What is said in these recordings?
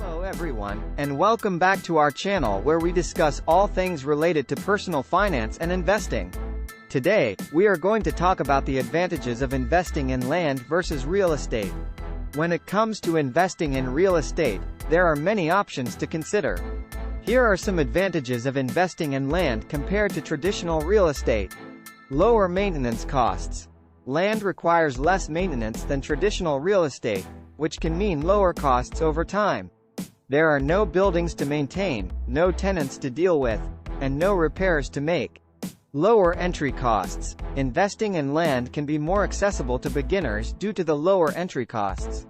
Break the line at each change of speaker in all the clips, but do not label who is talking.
Hello everyone, and welcome back to our channel where we discuss all things related to personal finance and investing. Today, we are going to talk about the advantages of investing in land versus real estate. When it comes to investing in real estate, there are many options to consider. Here are some advantages of investing in land compared to traditional real estate. Lower maintenance costs. Land requires less maintenance than traditional real estate, which can mean lower costs over time. There are no buildings to maintain, no tenants to deal with, and no repairs to make. Lower entry costs. Investing in land can be more accessible to beginners due to the lower entry costs.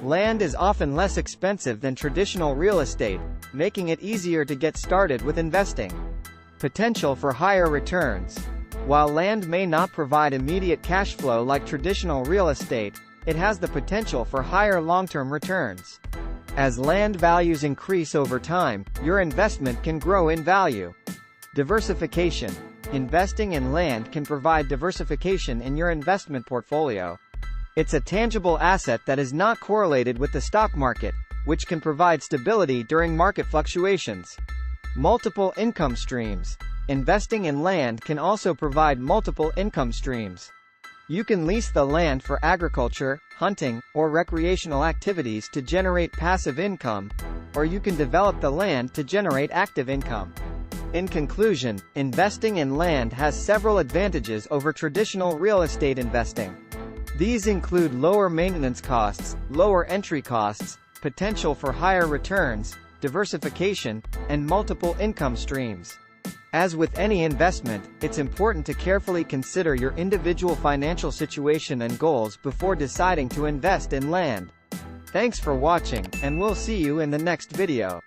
Land is often less expensive than traditional real estate, making it easier to get started with investing. Potential for higher returns. While land may not provide immediate cash flow like traditional real estate, it has the potential for higher long-term returns. As land values increase over time, your investment can grow in value. Diversification. Investing in land can provide diversification in your investment portfolio. It's a tangible asset that is not correlated with the stock market, which can provide stability during market fluctuations. Multiple income streams. Investing in land can also provide multiple income streams. You can lease the land for agriculture, hunting, or recreational activities to generate passive income, or you can develop the land to generate active income. In conclusion, investing in land has several advantages over traditional real estate investing. These include lower maintenance costs, lower entry costs, potential for higher returns, diversification, and multiple income streams. As with any investment, it's important to carefully consider your individual financial situation and goals before deciding to invest in land. Thanks for watching, and we'll see you in the next video.